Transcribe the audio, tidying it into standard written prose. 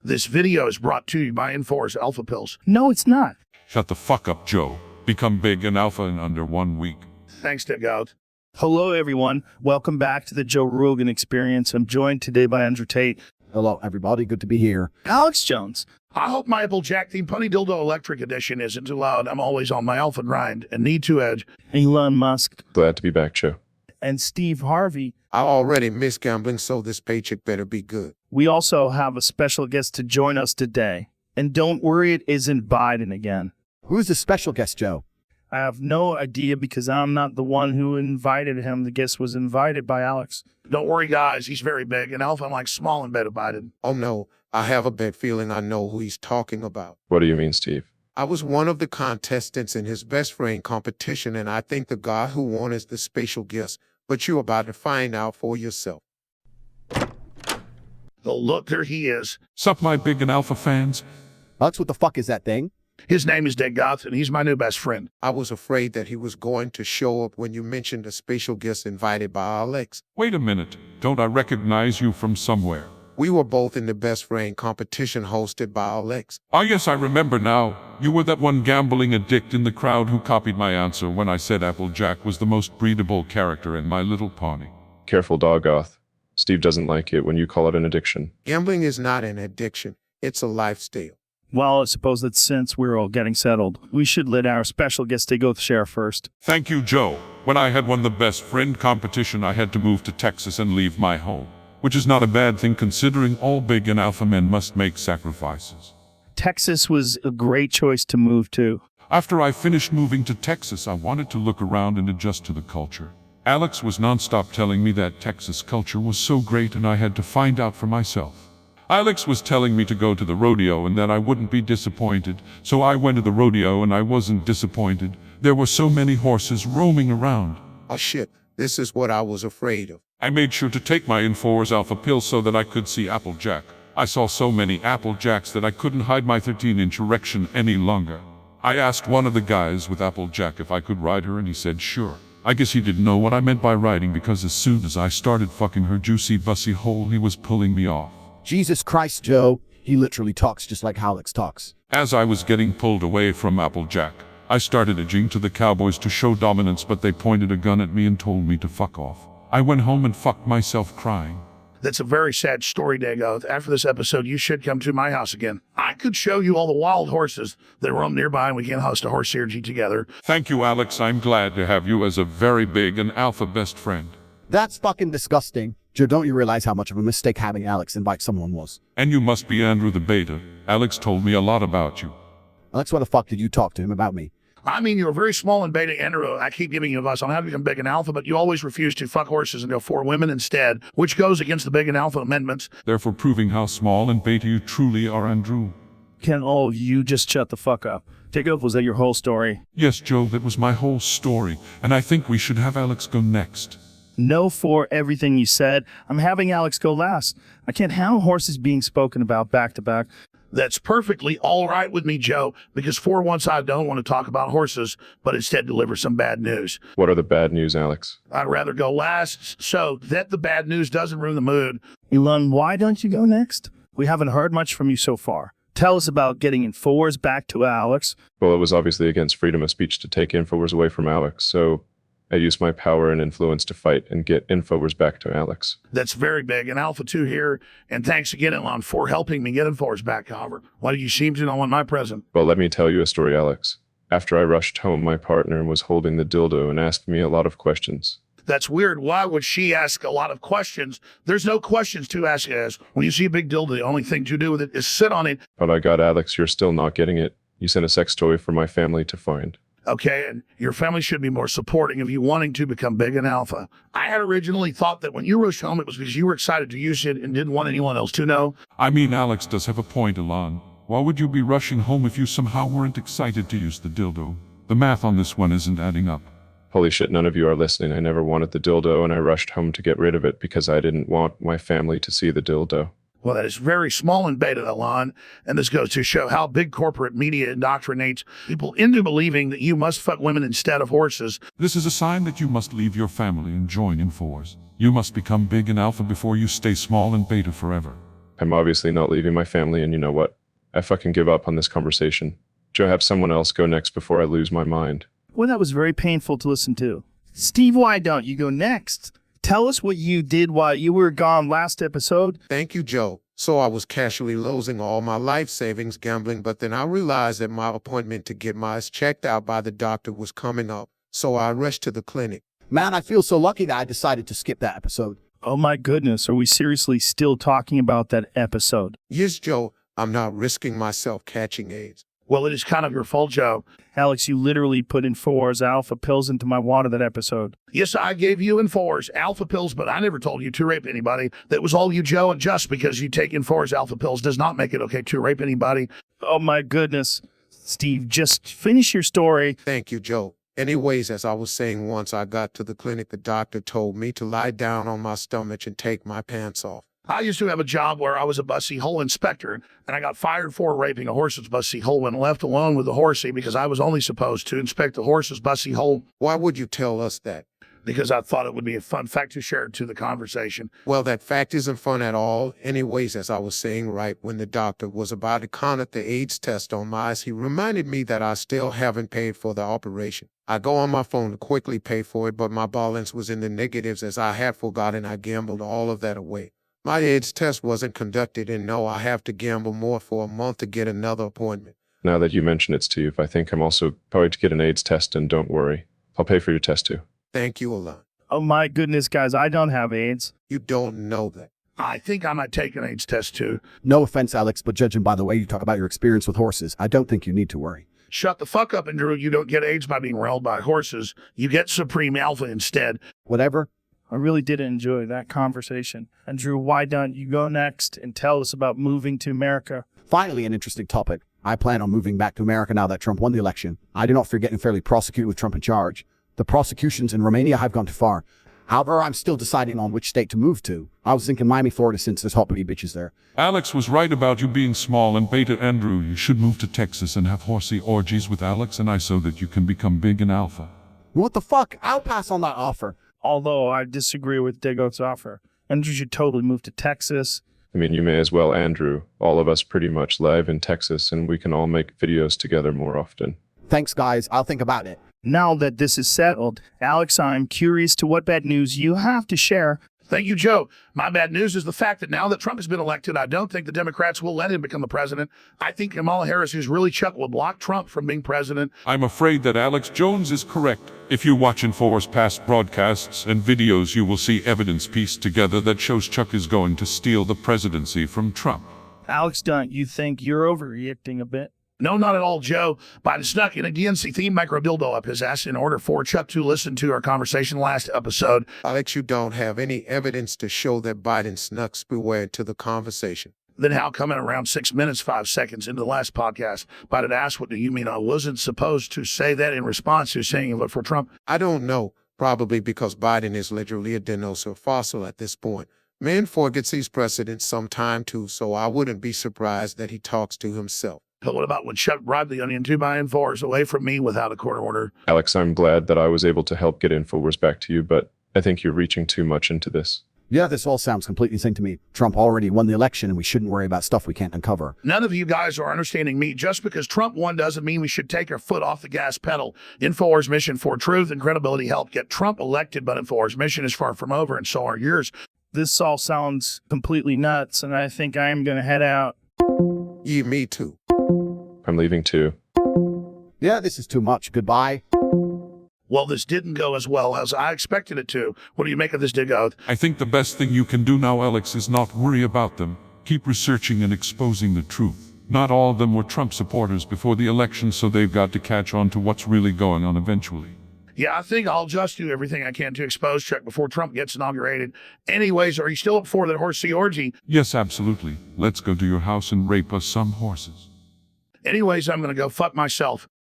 This video is brought to you by Enforce Alpha Pills. No, it's not. Shut the fuck up, Joe. Become big and alpha in under 1 week. Thanks, Dagoth. Hello, everyone. Welcome back to the Joe Rogan Experience. I'm joined today by Andrew Tate. Hello, everybody. Good to be here. Alex Jones. I hope my Applejack themed Punny Dildo Electric Edition isn't too loud. I'm always on my alpha grind and need to edge. Elon Musk. Glad to be back, Joe. And Steve Harvey. I already miss gambling, so this paycheck better be good. We also have a special guest to join us today. And don't worry, it isn't Biden again. Who's the special guest, Joe? I have no idea because I'm not the one who invited him. The guest was invited by Alex. Don't worry, guys. He's very big and alpha, like small and better Biden. Oh no, I have a bad feeling I know who he's talking about. What do you mean, Steve? I was one of the contestants in his best friend competition, and I think the guy who won is the special guest, but you're about to find out for yourself. Oh, look, there he is. Sup, my big and alpha fans? Alex, what the fuck is that thing? His name is Dagoth, and he's my new best friend. I was afraid that he was going to show up when you mentioned a special guest invited by Alex. Wait a minute. Don't I recognize you from somewhere? We were both in the best friend competition hosted by Alex. Ah, yes, I remember now. You were that one gambling addict in the crowd who copied my answer when I said Applejack was the most breedable character in My Little Pony. Careful, Dagoth. Steve doesn't like it when you call it an addiction. Gambling is not an addiction, it's a lifestyle. Well, I suppose that since we're all getting settled, we should let our special guest Dagoth share first. Thank you, Joe. When I had won the best friend competition, I had to move to Texas and leave my home, which is not a bad thing considering all big and alpha men must make sacrifices. Texas was a great choice to move to. After I finished moving to Texas, I wanted to look around and adjust to the culture. Alex was nonstop telling me that Texas culture was so great and I had to find out for myself. Alex was telling me to go to the rodeo and that I wouldn't be disappointed, so I went to the rodeo and I wasn't disappointed. There were so many horses roaming around. Oh shit, this is what I was afraid of. I made sure to take my Enforce Alpha pill so that I could see Applejack. I saw so many Applejacks that I couldn't hide my 13-inch erection any longer. I asked one of the guys with Applejack if I could ride her and he said sure. I guess he didn't know what I meant by riding because as soon as I started fucking her juicy bussy hole, he was pulling me off. Jesus Christ, Joe. He literally talks just like Alex talks. As I was getting pulled away from Applejack, I started edging to the cowboys to show dominance, but they pointed a gun at me and told me to fuck off. I went home and fucked myself crying. That's a very sad story, Dagoth. After this episode, you should come to my house again. I could show you all the wild horses that roam nearby, and we can host a horse orgy together. Thank you, Alex. I'm glad to have you as a very big and alpha best friend. That's fucking disgusting. Joe, don't you realize how much of a mistake having Alex invite someone was? And you must be Andrew the Beta. Alex told me a lot about you. Alex, why the fuck did you talk to him about me? I mean, you're very small and beta, Andrew. I keep giving you advice on how to become big and alpha, but you always refuse to fuck horses and go for women instead, which goes against the big and alpha amendments. Therefore proving how small and beta you truly are, Andrew. Can all of you just shut the fuck up? Dagoth, was that your whole story? Yes, Joe, that was my whole story, and I think we should have Alex go next. No for everything you said. I'm having Alex go last. I can't handle horses being spoken about back to back. That's perfectly all right with me, Joe, because for once I don't want to talk about horses, but instead deliver some bad news. What are the bad news, Alex? I'd rather go last so that the bad news doesn't ruin the mood. Elon, why don't you go next? We haven't heard much from you so far. Tell us about getting Infowars back to Alex. Well, it was obviously against freedom of speech to take Infowars away from Alex, so I used my power and influence to fight and get Infowars back to Alex. That's very big. And Alpha 2 here. And thanks again, Elon, for helping me get Infowars back, however. Why do you seem to not want my present? Well, let me tell you a story, Alex. After I rushed home, my partner was holding the dildo and asked me a lot of questions. That's weird. Why would she ask a lot of questions? There's no questions to ask as. When you see a big dildo, the only thing to do with it is sit on it. But I got Alex, you're still not getting it. You sent a sex toy for my family to find. Okay, and your family should be more supporting of you wanting to become big and alpha. I had originally thought that when you rushed home, it was because you were excited to use it and didn't want anyone else to know. I mean, Alex does have a point, Elon. Why would you be rushing home if you somehow weren't excited to use the dildo? The math on this one isn't adding up. Holy shit, none of you are listening. I never wanted the dildo and I rushed home to get rid of it because I didn't want my family to see the dildo. Well, that is very small and beta, Elon, and this goes to show how big corporate media indoctrinates people into believing that you must fuck women instead of horses. This is a sign that you must leave your family and join Infowars. You must become big and alpha before you stay small and beta forever. I'm obviously not leaving my family, and you know what? I fucking give up on this conversation. Joe, have someone else go next before I lose my mind. Well, that was very painful to listen to. Steve, why don't you go next? Tell us what you did while you were gone last episode. Thank you, Joe. So I was casually losing all my life savings gambling, but then I realized that my appointment to get my eyes checked out by the doctor was coming up. So I rushed to the clinic. Man, I feel so lucky that I decided to skip that episode. Oh my goodness, are we seriously still talking about that episode? Yes, Joe, I'm not risking myself catching AIDS. Well, it is kind of your fault, Joe. Alex, you literally put in 4's alpha pills into my water that episode. Yes, I gave you in 4's alpha pills, but I never told you to rape anybody. That was all you, Joe, and just because you take in 4's alpha pills does not make it okay to rape anybody. Oh my goodness. Steve, just finish your story. Thank you, Joe. Anyways, as I was saying, once I got to the clinic, the doctor told me to lie down on my stomach and take my pants off. I used to have a job where I was a bussy hole inspector, and I got fired for raping a horse's bussy hole and left alone with the horsey because I was only supposed to inspect the horse's bussy hole Why would you tell us that? because I thought it would be a fun fact to share to the conversation. Well, that fact isn't fun at all. Anyways, as I was saying, right when the doctor was about to conduct the AIDS test on my eyes, he reminded me that I still haven't paid for the operation. I go on my phone to quickly pay for it, but my balance was in the negatives as I had forgotten I gambled all of that away. My AIDS test wasn't conducted, and no, I have to gamble more for a month to get another appointment. Now that you mention it, Steve, I think I'm also going to get an AIDS test, and don't worry. I'll pay for your test too. Thank you, Elon. Oh my goodness, guys, I don't have AIDS. You don't know that. I think I might take an AIDS test too. No offense, Alex, but judging by the way you talk about your experience with horses, I don't think you need to worry. Shut the fuck up, Andrew. You don't get AIDS by being railed by horses. You get Supreme Alpha instead. Whatever. I really did enjoy that conversation. And Drew, why don't you go next and tell us about moving to America? Finally, an interesting topic. I plan on moving back to America now that Trump won the election. I do not fear getting fairly prosecuted with Trump in charge. The prosecutions in Romania have gone too far. However, I'm still deciding on which state to move to. I was thinking Miami, Florida, since there's hot baby bitches there. Alex was right about you being small and beta, Andrew. You should move to Texas and have horsey orgies with Alex and I so that you can become big and alpha. What the fuck? I'll pass on that offer. Although I disagree with Dagoth's offer. Andrew should totally move to Texas. I mean, you may as well, Andrew. All of us pretty much live in Texas, and we can all make videos together more often. Thanks, guys. I'll think about it. Now that this is settled, Alex, I'm curious to what bad news you have to share. Thank you, Joe. My bad news is the fact that now that Trump has been elected, I don't think the Democrats will let him become the president. I think Kamala Harris, who's really Chuck, will block Trump from being president. I'm afraid that Alex Jones is correct. If you watch InfoWars past broadcasts and videos, you will see evidence pieced together that shows Chuck is going to steal the presidency from Trump. Alex, don't you think you're overreacting a bit? No, not at all, Joe. Biden snuck in a DNC-themed micro dildo up his ass in order for Chuck to listen to our conversation last episode. Alex, you don't have any evidence to show that Biden snuck spyware into the conversation. Then how come in around 6 minutes, 5 seconds into the last podcast, Biden asked, what do you mean I wasn't supposed to say that in response to saying vote for Trump? I don't know. Probably because Biden is literally a dinosaur fossil at this point. Man forgets these precedents sometime too, so I wouldn't be surprised that he talks to himself. But what about when Chuck bribed the Onion 2x4s away from me without a court order? Alex, I'm glad that I was able to help get InfoWars back to you, but I think you're reaching too much into this. Yeah, this all sounds completely insane to me. Trump already won the election and we shouldn't worry about stuff we can't uncover. None of you guys are understanding me. Just because Trump won doesn't mean we should take our foot off the gas pedal. InfoWars' mission for truth and credibility helped get Trump elected, but InfoWars' mission is far from over, and so are yours. This all sounds completely nuts, and I think I'm going to head out. Yeah, me too. I'm leaving too. Yeah, this is too much. Goodbye. Well, this didn't go as well as I expected it to. What do you make of this, Dagoth? I think the best thing you can do now, Alex, is not worry about them. Keep researching and exposing the truth. Not all of them were Trump supporters before the election, so they've got to catch on to what's really going on eventually. Yeah, I think I'll just do everything I can to expose Chuck before Trump gets inaugurated. Anyways, are you still up for that horsey orgy? Yes, absolutely. Let's go to your house and rape us some horses. Anyways, I'm going to go fuck myself.